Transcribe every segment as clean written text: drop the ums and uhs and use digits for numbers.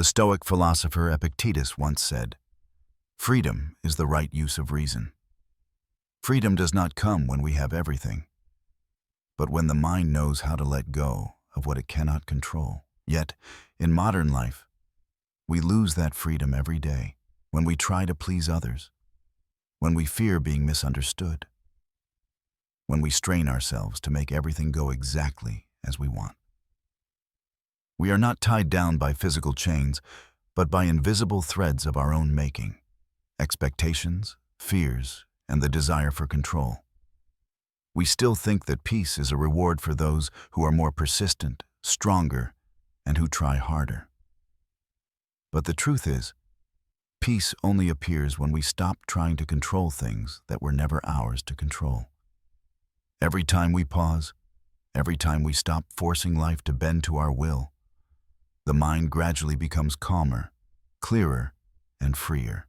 The Stoic philosopher Epictetus once said, "Freedom is the right use of reason." Freedom does not come when we have everything, but when the mind knows how to let go of what it cannot control. Yet, in modern life, we lose that freedom every day when we try to please others, when we fear being misunderstood, when we strain ourselves to make everything go exactly as we want. We are not tied down by physical chains, but by invisible threads of our own making, expectations, fears, and the desire for control. We still think that peace is a reward for those who are more persistent, stronger, and who try harder. But the truth is, peace only appears when we stop trying to control things that were never ours to control. Every time we pause, every time we stop forcing life to bend to our will, the mind gradually becomes calmer, clearer, and freer.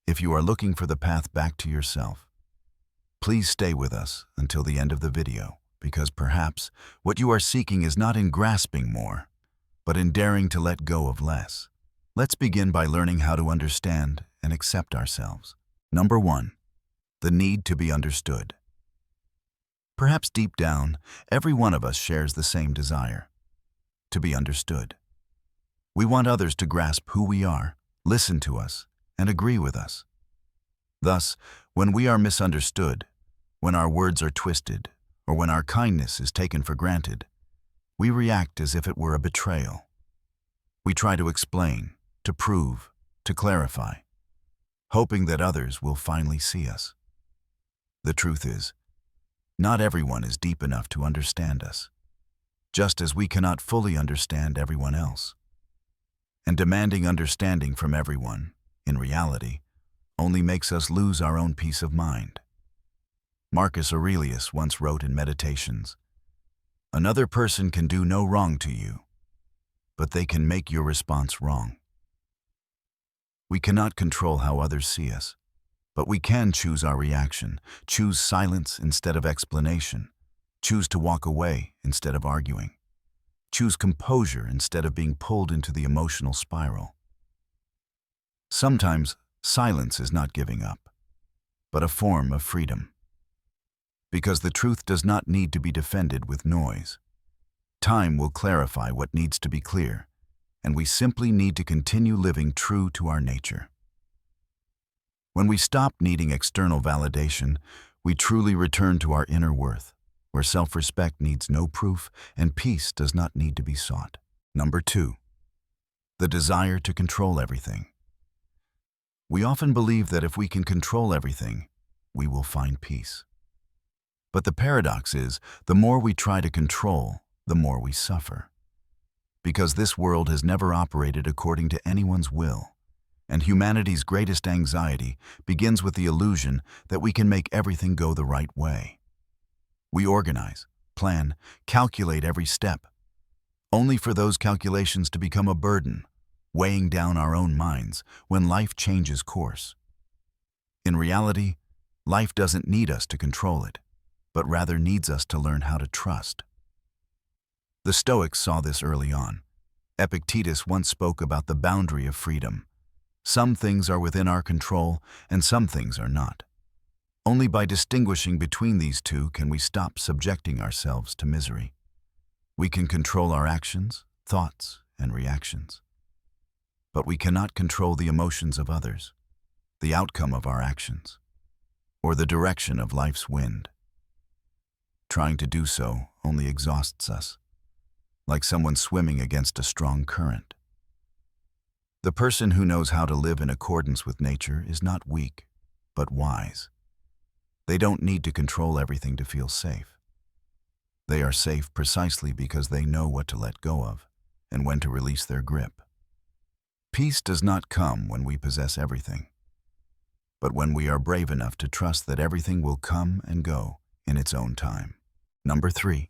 If you are looking for the path back to yourself, please stay with us until the end of the video, because perhaps what you are seeking is not in grasping more, but in daring to let go of less. Let's begin by learning how to understand and accept ourselves. Number 1, the need to be understood. Perhaps deep down, every one of us shares the same desire: to be understood. We want others to grasp who we are, listen to us, and agree with us. Thus, when we are misunderstood, when our words are twisted, or when our kindness is taken for granted, we react as if it were a betrayal. We try to explain, to prove, to clarify, hoping that others will finally see us. The truth is, not everyone is deep enough to understand us, just as we cannot fully understand everyone else. And demanding understanding from everyone, in reality, only makes us lose our own peace of mind. Marcus Aurelius once wrote in Meditations, "Another person can do no wrong to you, but they can make your response wrong." We cannot control how others see us, but we can choose our reaction, choose silence instead of explanation, choose to walk away instead of arguing, choose composure instead of being pulled into the emotional spiral. Sometimes, silence is not giving up, but a form of freedom. Because the truth does not need to be defended with noise. Time will clarify what needs to be clear, and we simply need to continue living true to our nature. When we stop needing external validation, we truly return to our inner worth, where self-respect needs no proof and peace does not need to be sought. Number 2, the desire to control everything. We often believe that if we can control everything, we will find peace. But the paradox is, the more we try to control, the more we suffer. Because this world has never operated according to anyone's will, and humanity's greatest anxiety begins with the illusion that we can make everything go the right way. We organize, plan, calculate every step, only for those calculations to become a burden, weighing down our own minds when life changes course. In reality, life doesn't need us to control it, but rather needs us to learn how to trust. The Stoics saw this early on. Epictetus once spoke about the boundary of freedom. Some things are within our control, and some things are not. Only by distinguishing between these two can we stop subjecting ourselves to misery. We can control our actions, thoughts, and reactions. But we cannot control the emotions of others, the outcome of our actions, or the direction of life's wind. Trying to do so only exhausts us, like someone swimming against a strong current. The person who knows how to live in accordance with nature is not weak, but wise. They don't need to control everything to feel safe. They are safe precisely because they know what to let go of and when to release their grip. Peace does not come when we possess everything, but when we are brave enough to trust that everything will come and go in its own time. Number 3,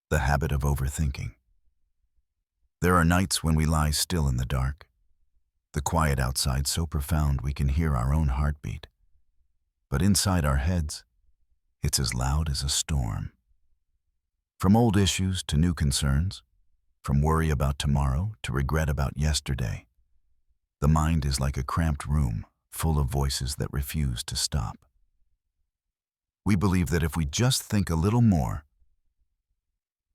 the habit of overthinking. There are nights when we lie still in the dark, the quiet outside so profound we can hear our own heartbeat. But inside our heads, it's as loud as a storm. From old issues to new concerns, from worry about tomorrow to regret about yesterday. The mind is like a cramped room full of voices that refuse to stop. We believe that if we just think a little more,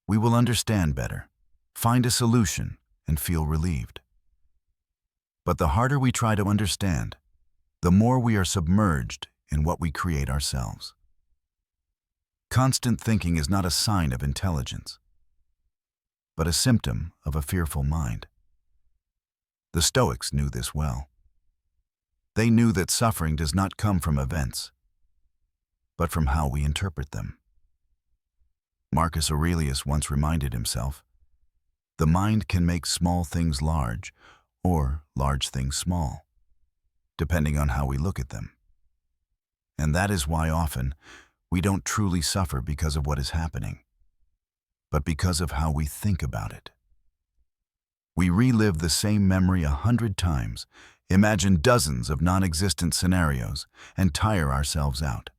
we will understand better, find a solution, and feel relieved. But the harder we try to understand, the more we are submerged in what we create ourselves. Constant thinking is not a sign of intelligence, but a symptom of a fearful mind. The Stoics knew this well. They knew that suffering does not come from events, but from how we interpret them. Marcus Aurelius once reminded himself, "The mind can make small things large, or large things small, depending on how we look at them." And that is why often we don't truly suffer because of what is happening, but because of how we think about it. We relive the same memory 100 times, imagine dozens of non-existent scenarios, and tire ourselves out.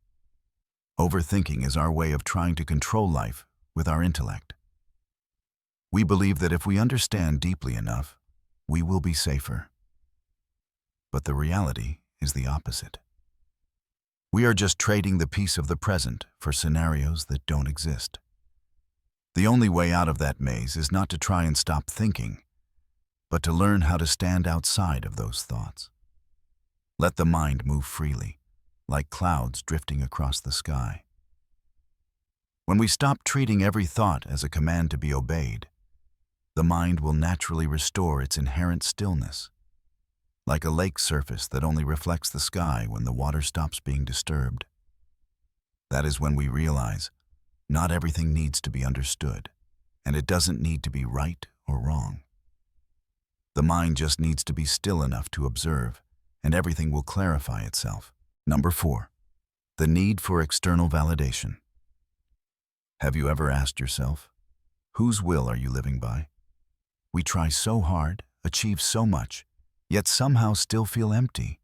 Overthinking is our way of trying to control life with our intellect. We believe that if we understand deeply enough, we will be safer. But the reality is the opposite. We are just trading the peace of the present for scenarios that don't exist. The only way out of that maze is not to try and stop thinking, but to learn how to stand outside of those thoughts. Let the mind move freely, like clouds drifting across the sky. When we stop treating every thought as a command to be obeyed, the mind will naturally restore its inherent stillness, like a lake surface that only reflects the sky when the water stops being disturbed. That is when we realize not everything needs to be understood, and it doesn't need to be right or wrong. The mind just needs to be still enough to observe, and everything will clarify itself. Number 4, the need for external validation. Have you ever asked yourself, whose will are you living by? We try so hard, achieve so much, yet somehow still feel empty.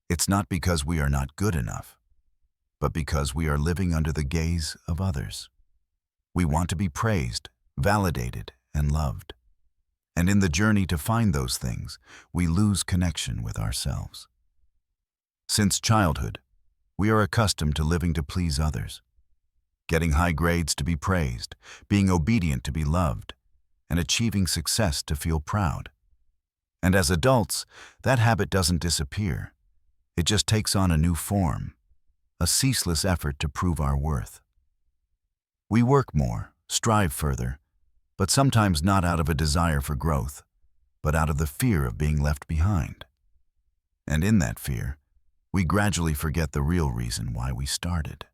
It's not because we are not good enough, but because we are living under the gaze of others. We want to be praised, validated, and loved. And in the journey to find those things, we lose connection with ourselves. Since childhood, we are accustomed to living to please others, getting high grades to be praised, being obedient to be loved, and achieving success to feel proud. And as adults, that habit doesn't disappear. It just takes on a new form, a ceaseless effort to prove our worth. We work more, strive further, but sometimes not out of a desire for growth, but out of the fear of being left behind. And in that fear, we gradually forget the real reason why we started.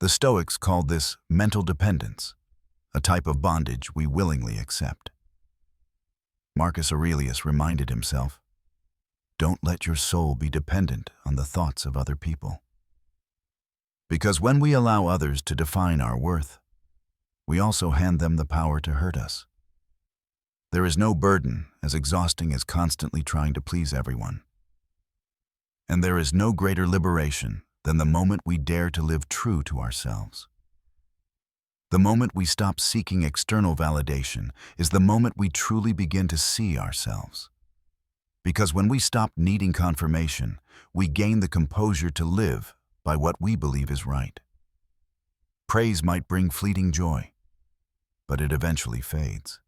The Stoics called this mental dependence, a type of bondage we willingly accept. Marcus Aurelius reminded himself, "Don't let your soul be dependent on the thoughts of other people." Because when we allow others to define our worth, we also hand them the power to hurt us. There is no burden as exhausting as constantly trying to please everyone. And there is no greater liberation than the moment we dare to live true to ourselves. The moment we stop seeking external validation is the moment we truly begin to see ourselves. Because when we stop needing confirmation, we gain the composure to live by what we believe is right. Praise might bring fleeting joy, but it eventually fades.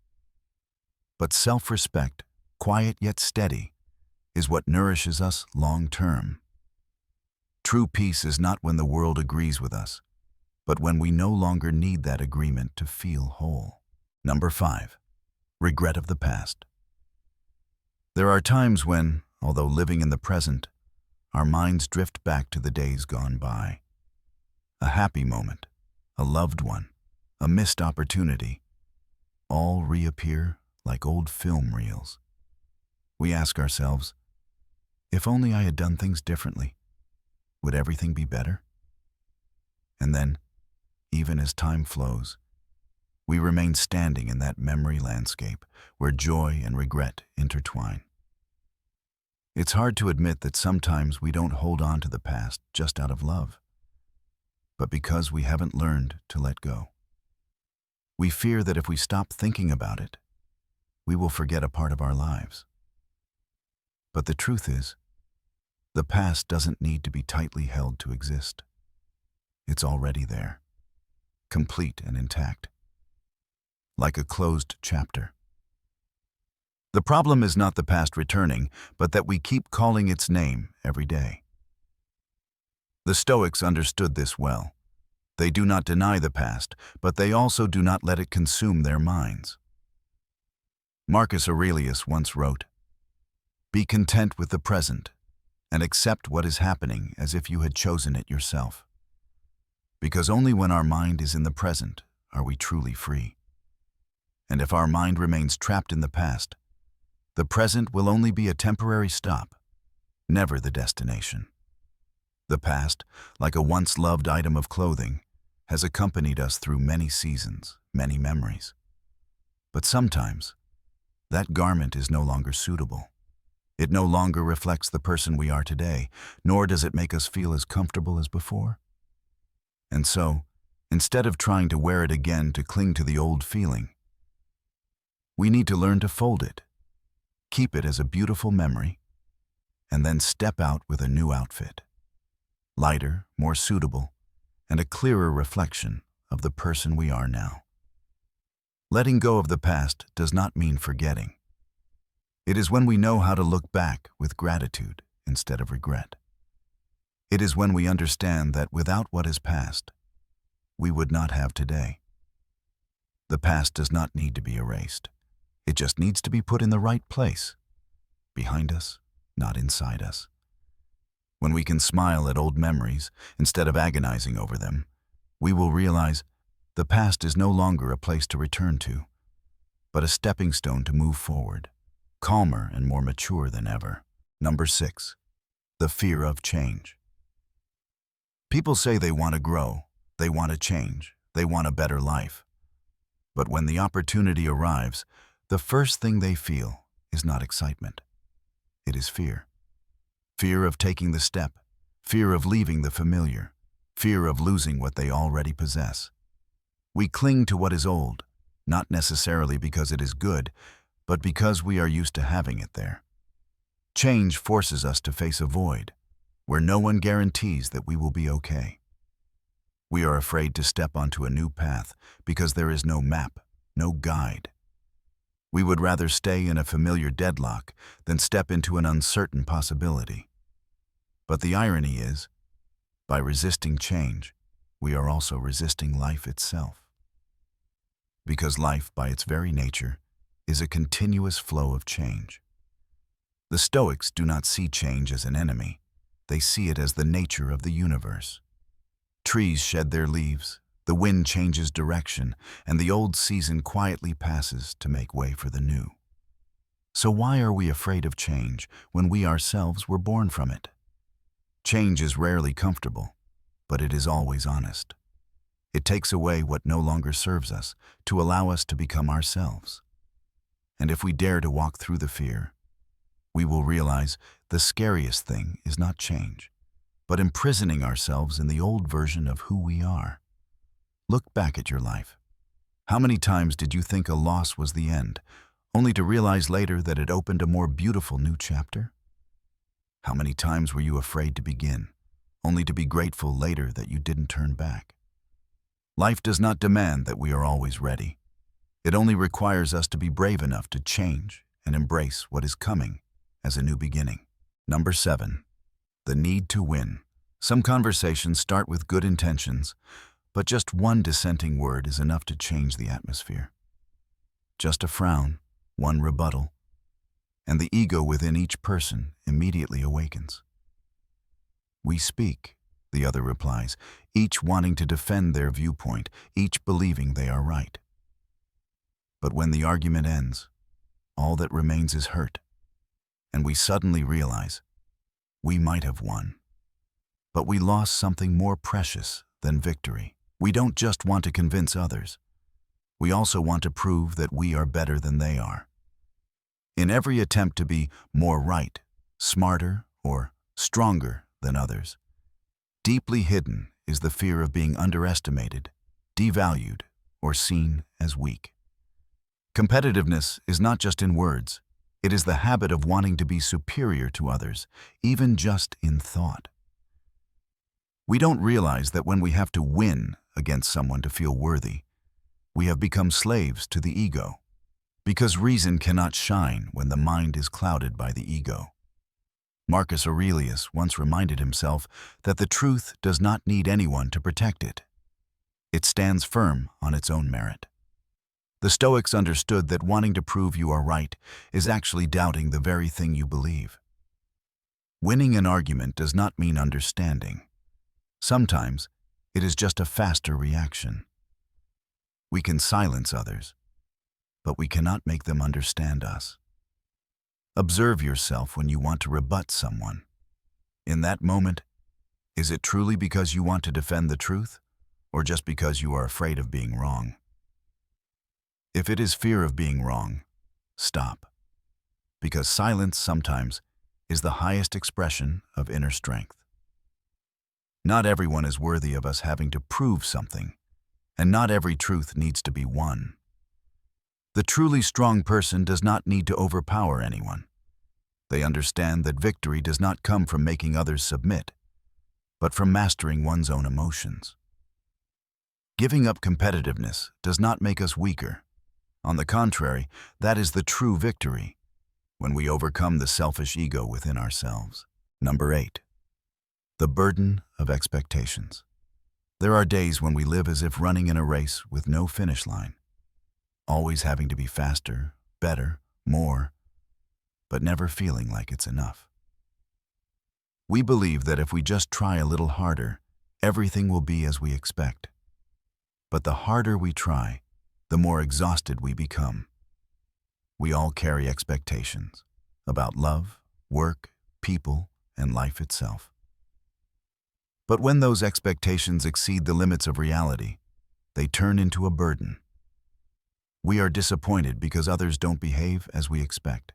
But self-respect, quiet yet steady, is what nourishes us long-term. True peace is not when the world agrees with us, but when we no longer need that agreement to feel whole. Number 5, regret of the past. There are times when, although living in the present, our minds drift back to the days gone by. A happy moment, a loved one, a missed opportunity, all reappear like old film reels. We ask ourselves, if only I had done things differently, would everything be better? And then, even as time flows, we remain standing in that memory landscape where joy and regret intertwine. It's hard to admit that sometimes we don't hold on to the past just out of love, but because we haven't learned to let go. We fear that if we stop thinking about it, we will forget a part of our lives. But the truth is, the past doesn't need to be tightly held to exist. It's already there, complete and intact, like a closed chapter. The problem is not the past returning, but that we keep calling its name every day. The Stoics understood this well. They do not deny the past, but they also do not let it consume their minds. Marcus Aurelius once wrote, "Be content with the present, and accept what is happening as if you had chosen it yourself. Because only when our mind is in the present are we truly free. And if our mind remains trapped in the past, the present will only be a temporary stop, never the destination." The past, like a once-loved item of clothing, has accompanied us through many seasons, many memories. But sometimes, that garment is no longer suitable. It no longer reflects the person we are today, nor does it make us feel as comfortable as before. And so, instead of trying to wear it again to cling to the old feeling, we need to learn to fold it, keep it as a beautiful memory, and then step out with a new outfit, lighter, more suitable, and a clearer reflection of the person we are now. Letting go of the past does not mean forgetting. It is when we know how to look back with gratitude instead of regret. It is when we understand that without what is past, we would not have today. The past does not need to be erased. It just needs to be put in the right place, behind us, not inside us. When we can smile at old memories instead of agonizing over them, we will realize the past is no longer a place to return to, but a stepping stone to move forward, calmer and more mature than ever. Number 6, the fear of change. People say they want to grow, they want to change, they want a better life. But when the opportunity arrives, the first thing they feel is not excitement. It is fear. Fear of taking the step, fear of leaving the familiar, fear of losing what they already possess. We cling to what is old, not necessarily because it is good, but because we are used to having it there. Change forces us to face a void, where no one guarantees that we will be okay. We are afraid to step onto a new path because there is no map, no guide. We would rather stay in a familiar deadlock than step into an uncertain possibility. But the irony is, by resisting change, we are also resisting life itself. Because life, by its very nature, is a continuous flow of change. The Stoics do not see change as an enemy. They see it as the nature of the universe. Trees shed their leaves, the wind changes direction, and the old season quietly passes to make way for the new. So why are we afraid of change when we ourselves were born from it? Change is rarely comfortable, but it is always honest. It takes away what no longer serves us to allow us to become ourselves. And if we dare to walk through the fear, we will realize the scariest thing is not change, but imprisoning ourselves in the old version of who we are. Look back at your life. How many times did you think a loss was the end, only to realize later that it opened a more beautiful new chapter? How many times were you afraid to begin, only to be grateful later that you didn't turn back? Life does not demand that we are always ready. It only requires us to be brave enough to change and embrace what is coming as a new beginning. Number 7, the need to win. Some conversations start with good intentions, but just one dissenting word is enough to change the atmosphere. Just a frown, one rebuttal, and the ego within each person immediately awakens. "We speak," the other replies, each wanting to defend their viewpoint, each believing they are right. But when the argument ends, all that remains is hurt, and we suddenly realize we might have won, but we lost something more precious than victory. We don't just want to convince others. We also want to prove that we are better than they are. In every attempt to be more right, smarter, or stronger than others, deeply hidden is the fear of being underestimated, devalued, or seen as weak. Competitiveness is not just in words. It is the habit of wanting to be superior to others, even just in thought. We don't realize that when we have to win against someone to feel worthy, we have become slaves to the ego, because reason cannot shine when the mind is clouded by the ego. Marcus Aurelius once reminded himself that the truth does not need anyone to protect it. It stands firm on its own merit. The Stoics understood that wanting to prove you are right is actually doubting the very thing you believe. Winning an argument does not mean understanding. Sometimes it is just a faster reaction. We can silence others, but we cannot make them understand us. Observe yourself when you want to rebut someone. In that moment, is it truly because you want to defend the truth, or just because you are afraid of being wrong? If it is fear of being wrong, stop, because silence sometimes is the highest expression of inner strength. Not everyone is worthy of us having to prove something, and not every truth needs to be won. The truly strong person does not need to overpower anyone. They understand that victory does not come from making others submit, but from mastering one's own emotions. Giving up competitiveness does not make us weaker. On the contrary, that is the true victory, when we overcome the selfish ego within ourselves. Number 8. The burden of expectations. There are days when we live as if running in a race with no finish line, always having to be faster, better, more, but never feeling like it's enough. We believe that if we just try a little harder, everything will be as we expect. But the harder we try, the more exhausted we become. We all carry expectations about love, work, people, and life itself. But when those expectations exceed the limits of reality, they turn into a burden. We are disappointed because others don't behave as we expect.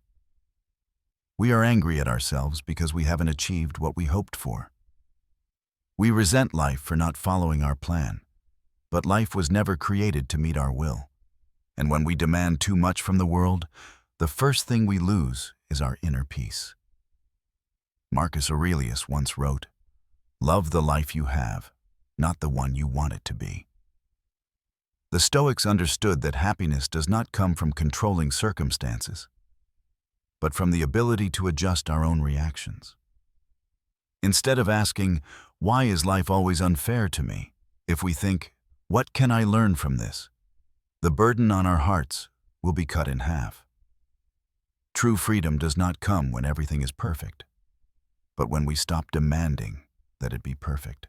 We are angry at ourselves because we haven't achieved what we hoped for. We resent life for not following our plan, but life was never created to meet our will. And when we demand too much from the world, the first thing we lose is our inner peace. Marcus Aurelius once wrote, "Love the life you have, not the one you want it to be." The Stoics understood that happiness does not come from controlling circumstances, but from the ability to adjust our own reactions. Instead of asking, "Why is life always unfair to me?" if we think, "What can I learn from this?" the burden on our hearts will be cut in half. True freedom does not come when everything is perfect, but when we stop demanding that it be perfect.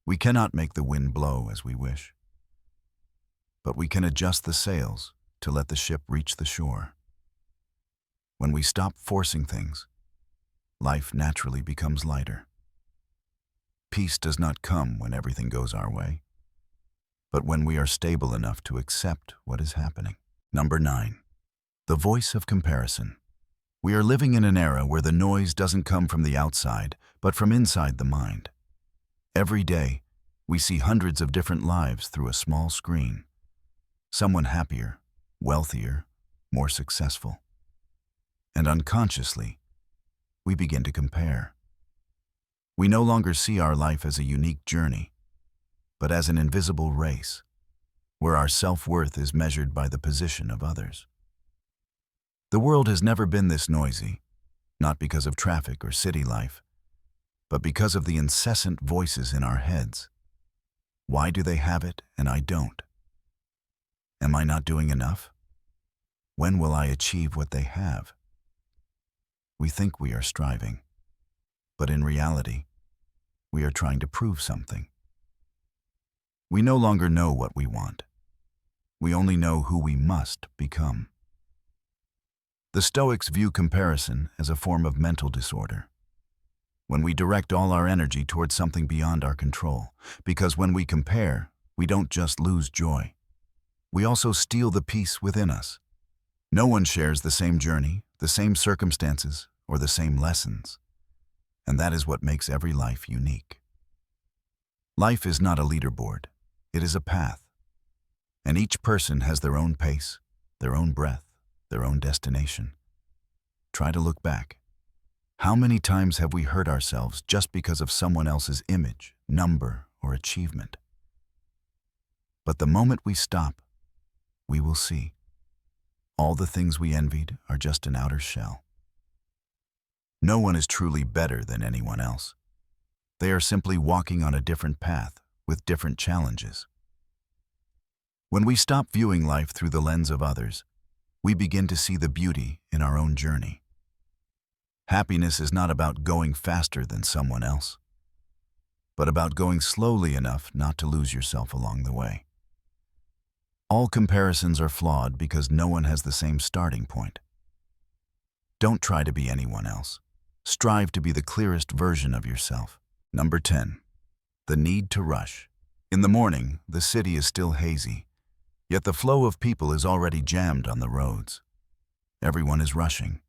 We cannot make the wind blow as we wish, but we can adjust the sails to let the ship reach the shore. When we stop forcing things, life naturally becomes lighter. Peace does not come when everything goes our way, but when we are stable enough to accept what is happening. Number 9. The voice of comparison. We are living in an era where the noise doesn't come from the outside, but from inside the mind. Every day, we see hundreds of different lives through a small screen. Someone happier, wealthier, more successful. And unconsciously, we begin to compare. We no longer see our life as a unique journey, but as an invisible race, where our self-worth is measured by the position of others. The world has never been this noisy, not because of traffic or city life, but because of the incessant voices in our heads. Why do they have it and I don't? Am I not doing enough? When will I achieve what they have? We think we are striving, but in reality, we are trying to prove something. We no longer know what we want. We only know who we must become. The Stoics view comparison as a form of mental disorder, when we direct all our energy towards something beyond our control, because when we compare, we don't just lose joy. We also steal the peace within us. No one shares the same journey, the same circumstances, or the same lessons. And that is what makes every life unique. Life is not a leaderboard. It is a path. And each person has their own pace, their own breath, their own destination. Try to look back. How many times have we hurt ourselves just because of someone else's image, number, or achievement? But the moment we stop, we will see. All the things we envied are just an outer shell. No one is truly better than anyone else. They are simply walking on a different path with different challenges. When we stop viewing life through the lens of others, we begin to see the beauty in our own journey. Happiness is not about going faster than someone else, but about going slowly enough not to lose yourself along the way. All comparisons are flawed because no one has the same starting point. Don't try to be anyone else. Strive to be the clearest version of yourself. Number 10. The need to rush. In the morning, the city is still hazy, yet the flow of people is already jammed on the roads. Everyone is rushing.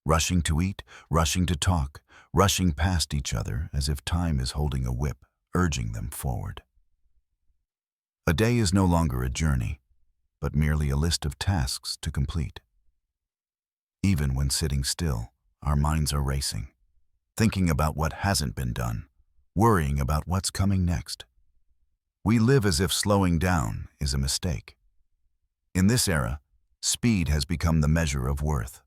Rushing to eat, rushing to talk, rushing past each other as if time is holding a whip, urging them forward. A day is no longer a journey, but merely a list of tasks to complete. Even when sitting still, our minds are racing, thinking about what hasn't been done, worrying about what's coming next. We live as if slowing down is a mistake. In this era, speed has become the measure of worth.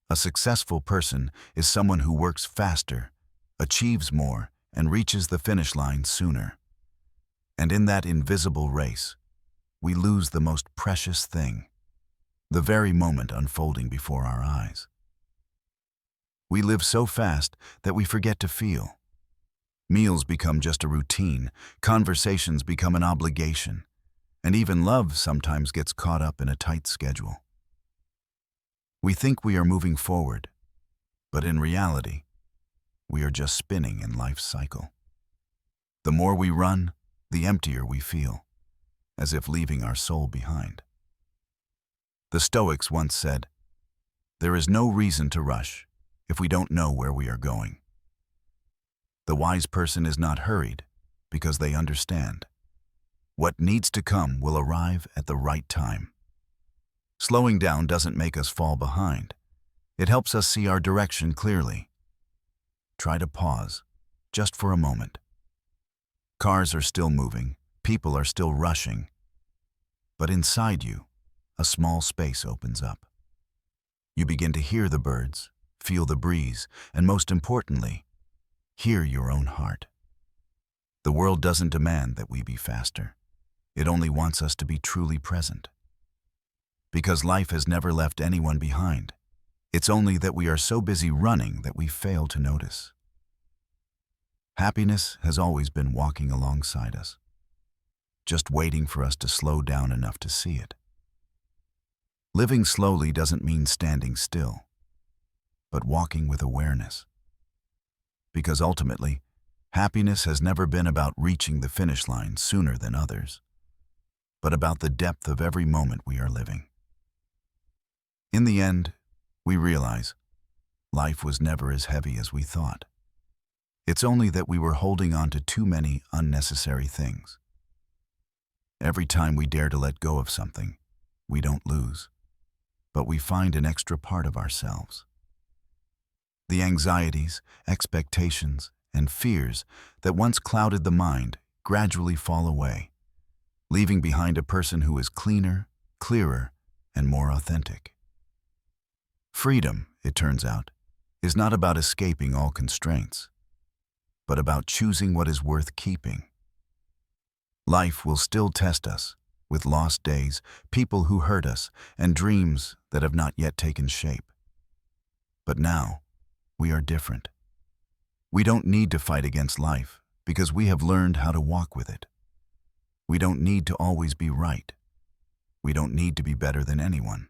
A successful person is someone who works faster, achieves more, and reaches the finish line sooner. And in that invisible race, we lose the most precious thing, the very moment unfolding before our eyes. We live so fast that we forget to feel. Meals become just a routine, conversations become an obligation, and even love sometimes gets caught up in a tight schedule. We think we are moving forward, but in reality, we are just spinning in life's cycle. The more we run, the emptier we feel, as if leaving our soul behind. The Stoics once said, "There is no reason to rush if we don't know where we are going." The wise person is not hurried because they understand. What needs to come will arrive at the right time. Slowing down doesn't make us fall behind. It helps us see our direction clearly. Try to pause, just for a moment. Cars are still moving, people are still rushing, but inside you, a small space opens up. You begin to hear the birds, feel the breeze, and most importantly, hear your own heart. The world doesn't demand that we be faster. It only wants us to be truly present. Because life has never left anyone behind. It's only that we are so busy running that we fail to notice. Happiness has always been walking alongside us, just waiting for us to slow down enough to see it. Living slowly doesn't mean standing still, but walking with awareness. Because ultimately, happiness has never been about reaching the finish line sooner than others, but about the depth of every moment we are living. In the end, we realize life was never as heavy as we thought. It's only that we were holding on to too many unnecessary things. Every time we dare to let go of something, we don't lose, but we find an extra part of ourselves. The anxieties, expectations, and fears that once clouded the mind gradually fall away, leaving behind a person who is cleaner, clearer, and more authentic. Freedom, it turns out, is not about escaping all constraints, but about choosing what is worth keeping. Life will still test us, with lost days, people who hurt us, and dreams that have not yet taken shape. But now, we are different. We don't need to fight against life because we have learned how to walk with it. We don't need to always be right. We don't need to be better than anyone.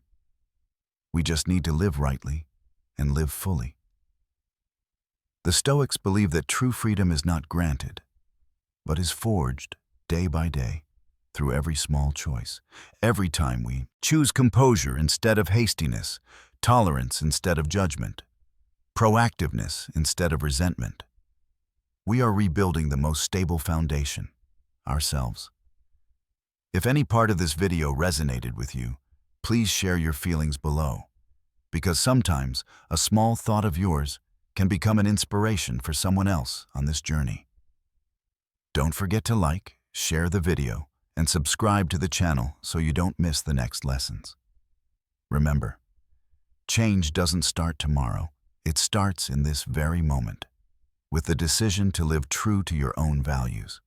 We just need to live rightly and live fully. The Stoics believe that true freedom is not granted, but is forged day by day through every small choice. Every time we choose composure instead of hastiness, tolerance instead of judgment, proactiveness instead of resentment, we are rebuilding the most stable foundation, ourselves. If any part of this video resonated with you, please share your feelings below, because sometimes a small thought of yours can become an inspiration for someone else on this journey. Don't forget to like, share the video, and subscribe to the channel so you don't miss the next lessons. Remember, change doesn't start tomorrow. It starts in this very moment, with the decision to live true to your own values.